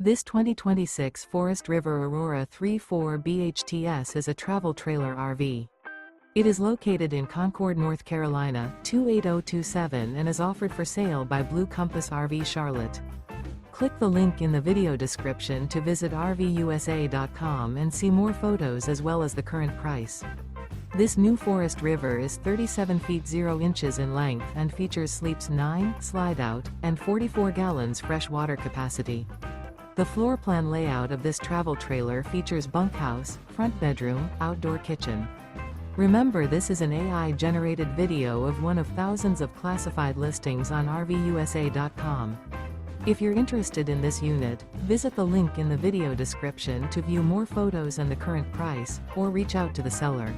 This 2026 Forest River Aurora 3.4 BHTS is a travel trailer RV. It is located in Concord, North Carolina, 28027 and is offered for sale by Blue Compass RV Charlotte. Click the link in the video description to visit RVUSA.com and see more photos as well as the current price. This new Forest River is 37 feet 0 inches in length and features sleeps 9, Slideout, and 44 gallons fresh water capacity. The floor plan layout of this travel trailer features bunkhouse, front bedroom, outdoor kitchen. Remember, this is an AI-generated video of one of thousands of classified listings on RVUSA.com. If you're interested in this unit, visit the link in the video description to view more photos and the current price, or reach out to the seller.